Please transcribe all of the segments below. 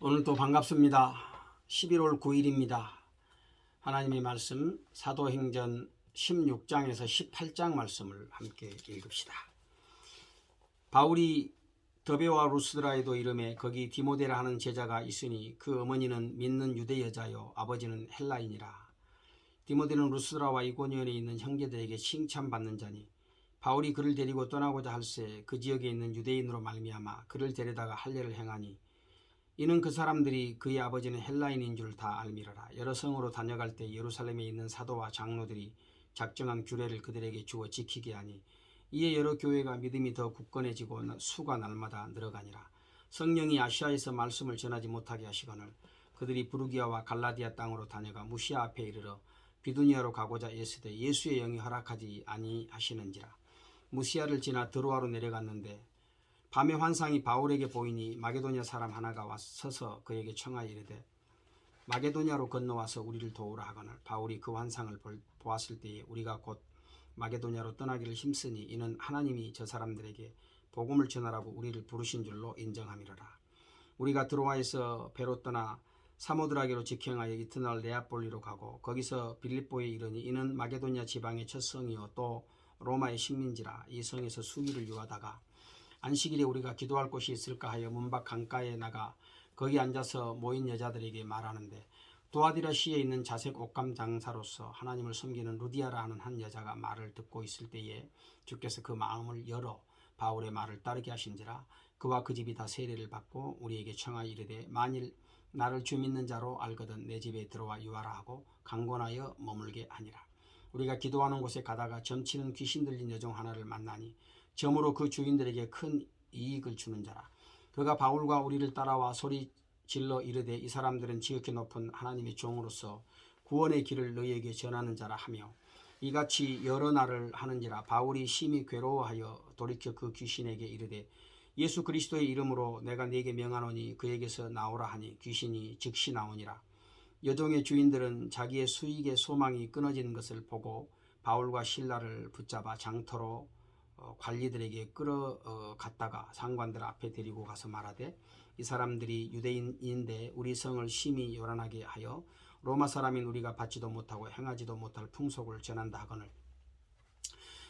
오늘도 반갑습니다. 11월 9일입니다. 하나님의 말씀 사도행전 16장에서 18장 말씀을 함께 읽읍시다. 바울이 더베와 루스드라에도 이름에 거기 디모데라 하는 제자가 있으니 그 어머니는 믿는 유대 여자요 아버지는 헬라인이라. 디모데는 루스드라와 이고니온에 있는 형제들에게 칭찬받는 자니 바울이 그를 데리고 떠나고자 할새 그 지역에 있는 유대인으로 말미암아 그를 데려다가 할례를 행하니 이는 그 사람들이 그의 아버지는 헬라인인 줄 다 알미러라. 여러 성으로 다녀갈 때 예루살렘에 있는 사도와 장로들이 작정한 규례를 그들에게 주어 지키게 하니 이에 여러 교회가 믿음이 더 굳건해지고 수가 날마다 늘어가니라. 성령이 아시아에서 말씀을 전하지 못하게 하시거늘 그들이 부르기아와 갈라디아 땅으로 다녀가 무시아 앞에 이르러 비두니아로 가고자 애쓰되 예수의 영이 허락하지 아니하시는지라. 무시아를 지나 드로아로 내려갔는데 밤에 환상이 바울에게 보이니 마게도냐 사람 하나가 서서 그에게 청하여 이르되 마게도냐로 건너와서 우리를 도우라 하거늘 바울이 그 환상을 보았을 때에 우리가 곧 마게도냐로 떠나기를 힘쓰니 이는 하나님이 저 사람들에게 복음을 전하라고 우리를 부르신 줄로 인정함이로라. 우리가 드로아에서 배로 떠나 사모드라게로 직행하여 이튿날 네아폴리로 가고 거기서 빌립보에 이르니 이는 마게도냐 지방의 첫 성이요 또 로마의 식민지라. 이 성에서 수기를 유하다가 안식일에 우리가 기도할 곳이 있을까 하여 문밖 강가에 나가 거기 앉아서 모인 여자들에게 말하는데 도아디라시에 있는 자색 옷감 장사로서 하나님을 섬기는 루디아라 하는 한 여자가 말을 듣고 있을 때에 주께서 그 마음을 열어 바울의 말을 따르게 하신지라. 그와 그 집이 다 세례를 받고 우리에게 청하여 이르되 만일 나를 주 믿는 자로 알거든 내 집에 들어와 유하라 하고 강권하여 머물게 하니라. 우리가 기도하는 곳에 가다가 점치는 귀신 들린 여종 하나를 만나니 점으로 그 주인들에게 큰 이익을 주는 자라. 그가 바울과 우리를 따라와 소리 질러 이르되 이 사람들은 지극히 높은 하나님의 종으로서 구원의 길을 너희에게 전하는 자라 하며 이같이 여러 날을 하는지라. 바울이 심히 괴로워하여 돌이켜 그 귀신에게 이르되 예수 그리스도의 이름으로 내가 네게 명하노니 그에게서 나오라 하니 귀신이 즉시 나오니라. 여종의 주인들은 자기의 수익의 소망이 끊어지는 것을 보고 바울과 실라를 붙잡아 장터로 관리들에게 끌어갔다가 상관들 앞에 데리고 가서 말하되 이 사람들이 유대인인데 우리 성을 심히 요란하게 하여 로마 사람인 우리가 받지도 못하고 행하지도 못할 풍속을 전한다 하거늘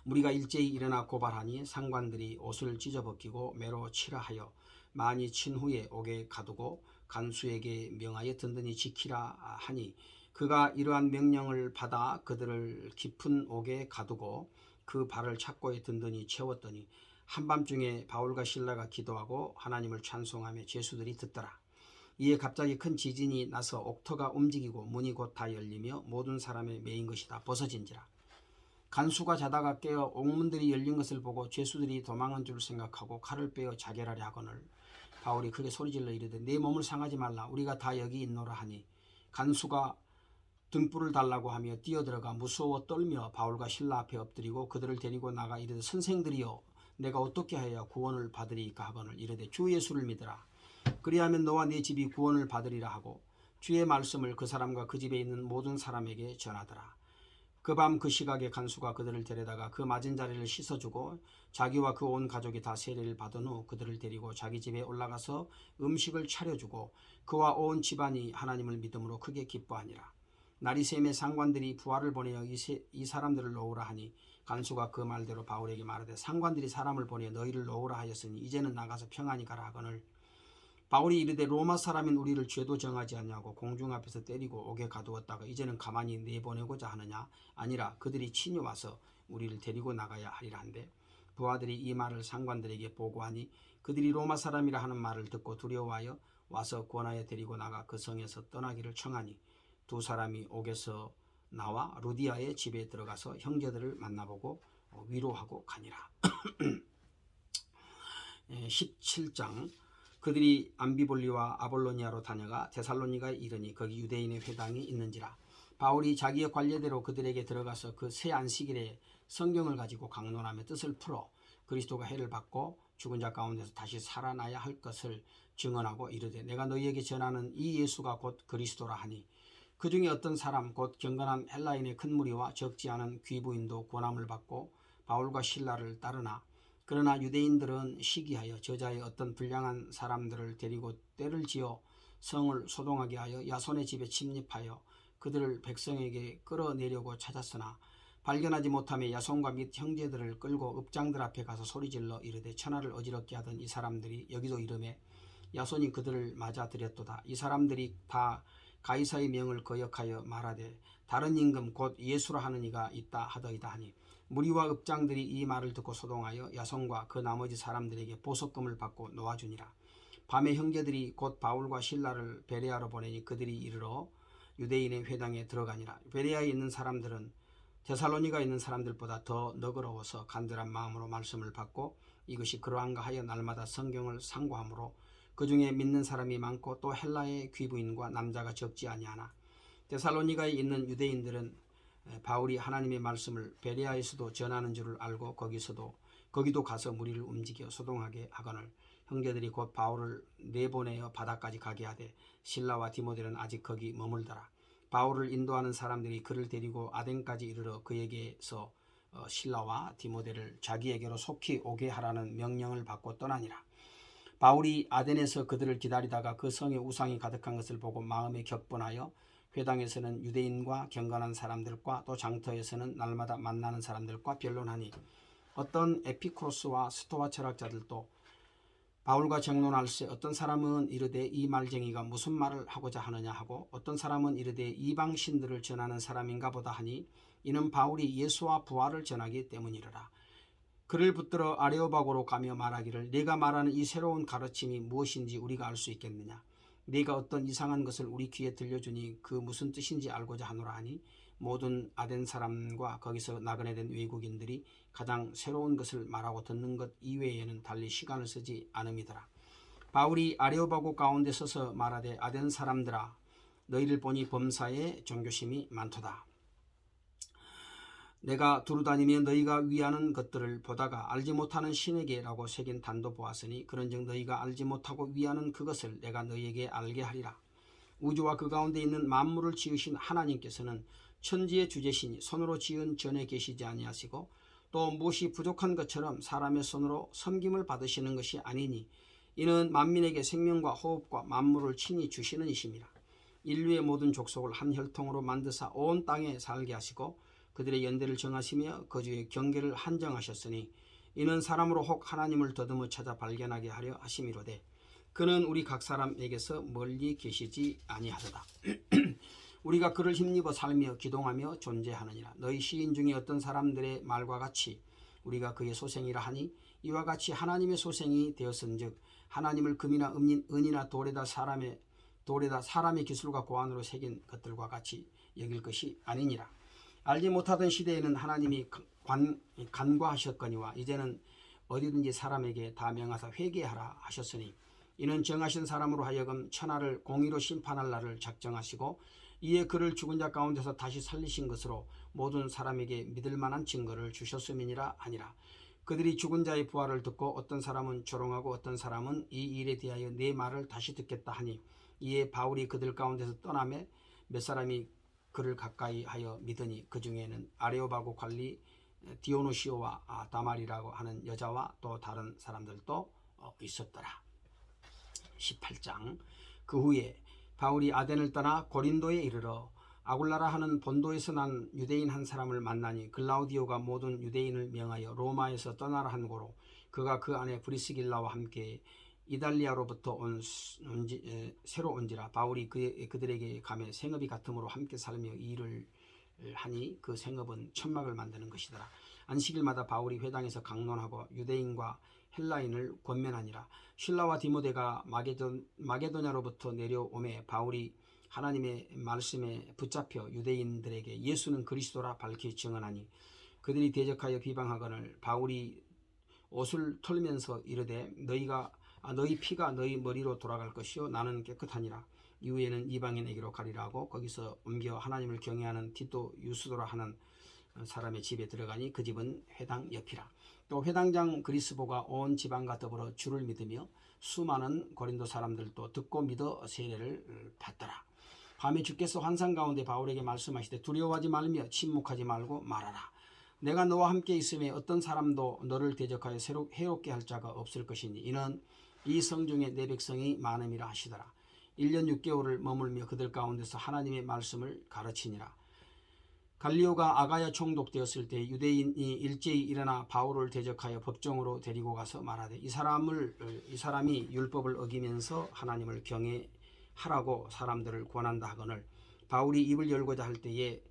우리가 일제히 일어나 고발하니 상관들이 옷을 찢어벗기고 매로 치라 하여 많이 친 후에 옥에 가두고 간수에게 명하여 든든히 지키라 하니 그가 이러한 명령을 받아 그들을 깊은 옥에 가두고 그 발을 착고에 든든히 채웠더니 한밤중에 바울과 실라가 기도하고 하나님을 찬송하며 죄수들이 듣더라. 이에 갑자기 큰 지진이 나서 옥터가 움직이고 문이 곧 다 열리며 모든 사람의 메인 것이 다 벗어진지라. 간수가 자다가 깨어 옥문들이 열린 것을 보고 죄수들이 도망한 줄 생각하고 칼을 빼어 자결하려 하거늘 바울이 크게 소리질러 이르되 내 몸을 상하지 말라 우리가 다 여기 있노라 하니 간수가 등불을 달라고 하며 뛰어들어가 무서워 떨며 바울과 실라 앞에 엎드리고 그들을 데리고 나가 이르되 선생들이여 내가 어떻게 하여야 구원을 받으리이까 하거늘 이르되 주 예수를 믿으라 그리하면 너와 네 집이 구원을 받으리라 하고 주의 말씀을 그 사람과 그 집에 있는 모든 사람에게 전하더라. 그 밤 그 시각에 간수가 그들을 데려다가 그 맞은 자리를 씻어주고 자기와 그 온 가족이 다 세례를 받은 후 그들을 데리고 자기 집에 올라가서 음식을 차려주고 그와 온 집안이 하나님을 믿음으로 크게 기뻐하니라. 날이 새매 상관들이 부하를 보내어 이 사람들을 놓으라 하니 간수가 그 말대로 바울에게 말하되 상관들이 사람을 보내어 너희를 놓으라 하였으니 이제는 나가서 평안히 가라 하거늘 바울이 이르되 로마 사람인 우리를 죄도 정하지 않냐고 공중 앞에서 때리고 옥에 가두었다가 이제는 가만히 내보내고자 하느냐 아니라 그들이 친히 와서 우리를 데리고 나가야 하리라 한데 부하들이 이 말을 상관들에게 보고하니 그들이 로마 사람이라 하는 말을 듣고 두려워하여 와서 권하여 데리고 나가 그 성에서 떠나기를 청하니 두 사람이 옥에서 나와 루디아의 집에 들어가서 형제들을 만나보고 위로하고 가니라. 17장 그들이 암비볼리와 아볼로니아로 다녀가 데살로니가에 이르니 거기 유대인의 회당이 있는지라. 바울이 자기의 관례대로 그들에게 들어가서 그 새 안식일에 성경을 가지고 강론하며 뜻을 풀어 그리스도가 해를 받고 죽은 자 가운데서 다시 살아나야 할 것을 증언하고 이르되 내가 너희에게 전하는 이 예수가 곧 그리스도라 하니 그 중에 어떤 사람 곧 경건한 헬라인의 큰 무리와 적지 않은 귀부인도 고난을 받고 바울과 실라를 따르나 그러나 유대인들은 시기하여 저자의 어떤 불량한 사람들을 데리고 떼를 지어 성을 소동하게 하여 야손의 집에 침입하여 그들을 백성에게 끌어내려고 찾았으나 발견하지 못하며 야손과 및 형제들을 끌고 읍장들 앞에 가서 소리질러 이르되 천하를 어지럽게 하던 이 사람들이 여기도 이르매 야손이 그들을 맞아들였도다. 이 사람들이 다 가이사의 명을 거역하여 말하되 다른 임금 곧 예수라 하는 이가 있다 하더이다 하니 무리와 읍장들이 이 말을 듣고 소동하여 야손과 그 나머지 사람들에게 보석금을 받고 놓아주니라. 밤에 형제들이 곧 바울과 실라를 베레아로 보내니 그들이 이르러 유대인의 회당에 들어가니라. 베레아에 있는 사람들은 데살로니가 있는 사람들보다 더 너그러워서 간절한 마음으로 말씀을 받고 이것이 그러한가 하여 날마다 성경을 상고하므로 그 중에 믿는 사람이 많고 또 헬라의 귀부인과 남자가 적지 아니하나 데살로니가에 있는 유대인들은 바울이 하나님의 말씀을 베레아에서도 전하는 줄을 알고 거기도 가서 무리를 움직여 소동하게 하거늘 형제들이 곧 바울을 내보내어 바다까지 가게 하되 실라와 디모데는 아직 거기 머물더라. 바울을 인도하는 사람들이 그를 데리고 아덴까지 이르러 그에게서 실라와 디모데를 자기에게로 속히 오게 하라는 명령을 받고 떠나니라. 바울이 아덴에서 그들을 기다리다가 그 성에 우상이 가득한 것을 보고 마음에 격분하여 회당에서는 유대인과 경건한 사람들과 또 장터에서는 날마다 만나는 사람들과 변론하니 어떤 에피쿠로스와 스토아 철학자들도 바울과 정론할세 어떤 사람은 이르되 이 말쟁이가 무슨 말을 하고자 하느냐 하고 어떤 사람은 이르되 이방 신들을 전하는 사람인가 보다 하니 이는 바울이 예수와 부활을 전하기 때문이라. 그를 붙들어 아레오바고로 가며 말하기를 네가 말하는 이 새로운 가르침이 무엇인지 우리가 알 수 있겠느냐. 네가 어떤 이상한 것을 우리 귀에 들려주니 그 무슨 뜻인지 알고자 하노라 하니 모든 아덴 사람과 거기서 나그네 된 외국인들이 가장 새로운 것을 말하고 듣는 것 이외에는 달리 시간을 쓰지 않음이더라. 바울이 아레오바고 가운데 서서 말하되 아덴 사람들아 너희를 보니 범사에 종교심이 많도다. 내가 두루다니며 너희가 위하는 것들을 보다가 알지 못하는 신에게라고 새긴 단도 보았으니 그런즉 너희가 알지 못하고 위하는 그것을 내가 너희에게 알게 하리라. 우주와 그 가운데 있는 만물을 지으신 하나님께서는 천지의 주제시니 손으로 지은 전에 계시지 아니하시고 또 무엇이 부족한 것처럼 사람의 손으로 섬김을 받으시는 것이 아니니 이는 만민에게 생명과 호흡과 만물을 친히 주시는 이심이라. 인류의 모든 족속을 한 혈통으로 만드사 온 땅에 살게 하시고 그들의 연대를 정하시며 거주의 경계를 한정하셨으니 이는 사람으로 혹 하나님을 더듬어 찾아 발견하게 하려 하심이로되 그는 우리 각 사람에게서 멀리 계시지 아니하도다. 우리가 그를 힘입어 살며 기동하며 존재하느니라. 너희 시인 중에 어떤 사람들의 말과 같이 우리가 그의 소생이라 하니 이와 같이 하나님의 소생이 되었은즉 하나님을 금이나 은이나 돌에다 사람의 기술과 고안으로 새긴 것들과 같이 여길 것이 아니니라. 알지 못하던 시대에는 하나님이 간과하셨거니와 이제는 어디든지 사람에게 다 명하사 회개하라 하셨으니 이는 정하신 사람으로 하여금 천하를 공의로 심판할 날을 작정하시고 이에 그를 죽은 자 가운데서 다시 살리신 것으로 모든 사람에게 믿을 만한 증거를 주셨음이니라 하니라. 그들이 죽은 자의 부활을 듣고 어떤 사람은 조롱하고 어떤 사람은 이 일에 대하여 내 말을 다시 듣겠다 하니 이에 바울이 그들 가운데서 떠나매 몇 사람이 그를 가까이 하여 믿으니 그 중에는 아레오바고 관리 디오노시오와 다말이라고 하는 여자와 또 다른 사람들도 있었더라. 18장. 그 후에 바울이 아덴을 떠나 고린도에 이르러 아굴라라 하는 본도에서 난 유대인 한 사람을 만나니 글라우디오가 모든 유대인을 명하여 로마에서 떠나라 한 고로 그가 그 안에 브리스길라와 함께 이달리아로부터 새로 온지라. 바울이 그들에게 가매 생업이 같음으로 함께 살며 일을 하니 그 생업은 천막을 만드는 것이더라. 안식일마다 바울이 회당에서 강론하고 유대인과 헬라인을 권면하니라. 실라와 디모데가 마게도냐로부터 내려오매 바울이 하나님의 말씀에 붙잡혀 유대인들에게 예수는 그리스도라 밝히 증언하니 그들이 대적하여 비방하거늘 바울이 옷을 털면서 이르되 너희 피가 너희 머리로 돌아갈 것이요 나는 깨끗하니라. 이후에는 이방인에게로 가리라고 거기서 옮겨 하나님을 경외하는 디도 유스도라 하는 사람의 집에 들어가니 그 집은 회당 옆이라. 또 회당장 그리스보가 온 지방과 더불어 주를 믿으며 수많은 고린도 사람들도 듣고 믿어 세례를 받더라. 밤에 주께서 환상 가운데 바울에게 말씀하시되 두려워하지 말며 침묵하지 말고 말하라. 내가 너와 함께 있음에 어떤 사람도 너를 대적하여 해롭게 할 자가 없을 것이니 이는 이 성중에 내 백성이 많음이라 하시더라. 1년 6개월을 머물며 그들 가운데서 하나님의 말씀을 가르치니라. 갈리오가 아가야 총독되었을 때 유대인이 일제히 일어나 바울을 대적하여 법정으로 데리고 가서 말하되 이 사람이 율법을 어기면서 하나님을 경외하라고 사람들을 권한다 하거늘 바울이 입을 열고자 할 때에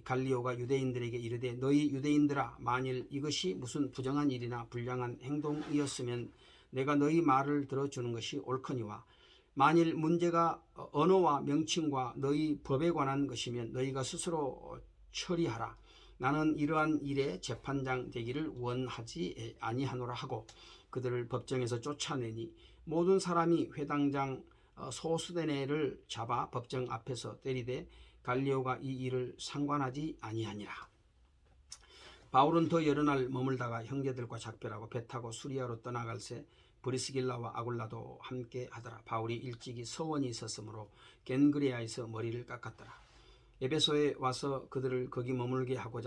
갈리오가 유대인들에게 이르되 너희 유대인들아 만일 이것이 무슨 부정한 일이나 불량한 행동이었으면 내가 너희 말을 들어주는 것이 옳거니와 만일 문제가 언어와 명칭과 너희 법에 관한 것이면 너희가 스스로 처리하라. 나는 이러한 일에 재판장 되기를 원하지 아니하노라 하고 그들을 법정에서 쫓아내니 모든 사람이 회당장 소수대네를 잡아 법정 앞에서 때리되 갈리오가 이 일을 상관하지 아니하니라. 바울은 더 여러 날 머물다가 형제들과 작별하고 배 타고 수리아로 떠나갈새 브리스길라와 아굴라도 함께 하더라. 바울이 일찍이 서원이 있었으므로 겐그레아에서 머리를 깎았더라. 에베소에 와서 그들을 거기 머물게 하고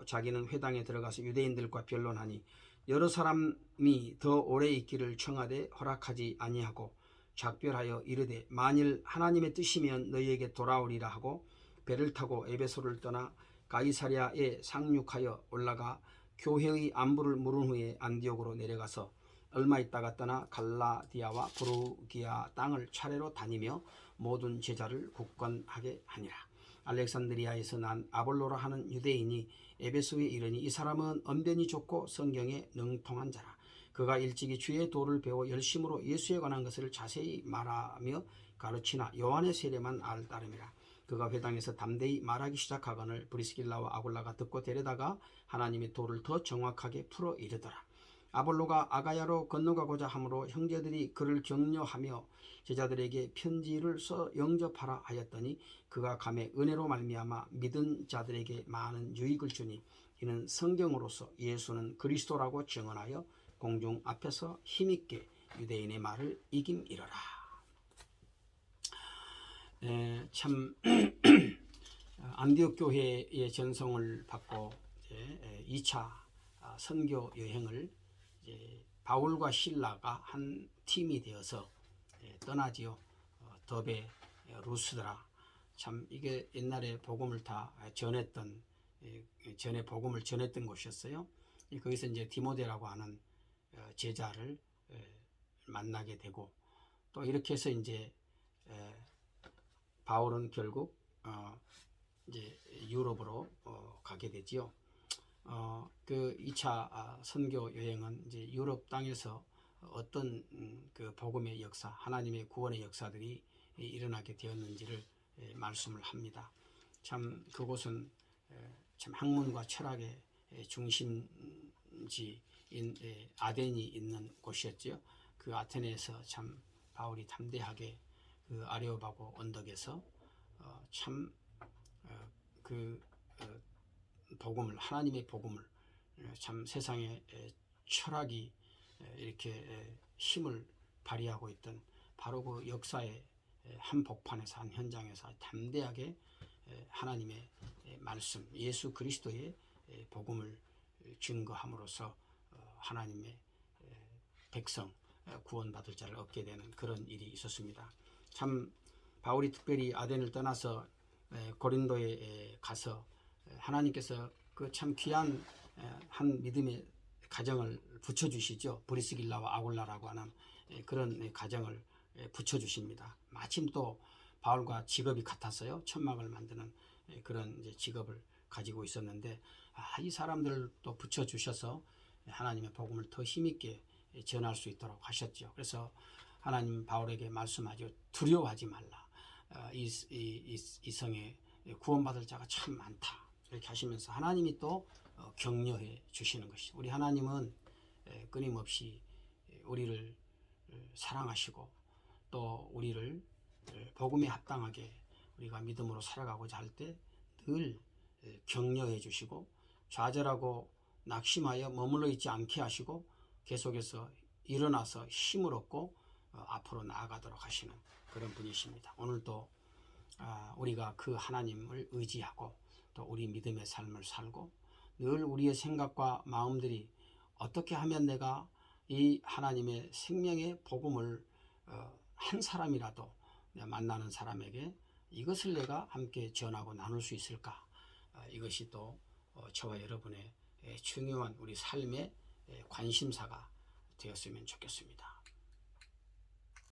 자기는 회당에 들어가서 유대인들과 변론하니 여러 사람이 더 오래 있기를 청하되 허락하지 아니하고 작별하여 이르되 만일 하나님의 뜻이면 너희에게 돌아오리라 하고 배를 타고 에베소를 떠나 가이사랴에 상륙하여 올라가 교회의 안부를 물은 후에 안디옥으로 내려가서 얼마 있다가 떠나 갈라디아와 부르기아 땅을 차례로 다니며 모든 제자를 굳건하게 하니라. 알렉산드리아에서 난 아볼로라 하는 유대인이 에베소에 이르니 이 사람은 언변이 좋고 성경에 능통한 자라. 그가 일찍이 주의 도를 배워 열심으로 예수에 관한 것을 자세히 말하며 가르치나 요한의 세례만 알 따름이라. 그가 회당에서 담대히 말하기 시작하거늘 브리스길라와 아굴라가 듣고 데려다가 하나님의 도를 더 정확하게 풀어 이르더라. 아볼로가 아가야로 건너가고자 하므로 형제들이 그를 격려하며 제자들에게 편지를 써 영접하라 하였더니 그가 감에 은혜로 말미암아 믿은 자들에게 많은 유익을 주니 이는 성경으로서 예수는 그리스도라고 증언하여 공중 앞에서 힘있게 유대인의 말을 이김이러라. 참 안디옥 교회의 전성을 받고 2차 선교 여행을 바울과 실라가 한 팀이 되어서 떠나지요. 더베 루스드라. 참 이게 옛날에 복음을 다 전했던 전에 복음을 전했던 곳이었어요. 거기서 이제 디모데라고 하는 제자를 만나게 되고 또 이렇게 해서 이제 바울은 결국 이제 유럽으로 가게 되지요. 그 2차 선교 여행은 이제 유럽 땅에서 어떤 그 복음의 역사, 하나님의 구원의 역사들이 일어나게 되었는지를 말씀을 합니다. 참 그곳은 참 학문과 철학의 중심지인 아덴이 있는 곳이었죠. 그 아테네에서 참 바울이 담대하게 그 아레오바고 언덕에서 참 그 복음을, 하나님의 복음을, 참 세상의 철학이 이렇게 힘을 발휘하고 있던 바로 그 역사의 한 복판에서, 한 현장에서 담대하게 하나님의 말씀, 예수 그리스도의 복음을 증거함으로써 하나님의 백성, 구원받을 자를 얻게 되는 그런 일이 있었습니다. 참 바울이 특별히 아덴을 떠나서 고린도에 가서 하나님께서 그 참 귀한 한 믿음의 가정을 붙여주시죠. 브리스길라와 아굴라라고 하는 그런 가정을 붙여주십니다. 마침 또 바울과 직업이 같았어요. 천막을 만드는 그런 이제 직업을 가지고 있었는데 이 사람들을 또 붙여주셔서 하나님의 복음을 더 힘있게 전할 수 있도록 하셨죠. 그래서 하나님 바울에게 말씀하죠. 두려워하지 말라. 이 성에 구원받을 자가 참 많다. 이렇게 하시면서 하나님이 또 격려해 주시는 것이, 우리 하나님은 끊임없이 우리를 사랑하시고 또 우리를 복음에 합당하게 우리가 믿음으로 살아가고자 할 때 늘 격려해 주시고 좌절하고 낙심하여 머물러 있지 않게 하시고 계속해서 일어나서 힘을 얻고 앞으로 나아가도록 하시는 그런 분이십니다. 오늘도 우리가 그 하나님을 의지하고 또 우리 믿음의 삶을 살고 늘 우리의 생각과 마음들이 어떻게 하면 내가 이 하나님의 생명의 복음을 한 사람이라도 내가 만나는 사람에게 이것을 내가 함께 전하고 나눌 수 있을까? 이것이 또 저와 여러분의 중요한 우리 삶의 관심사가 되었으면 좋겠습니다.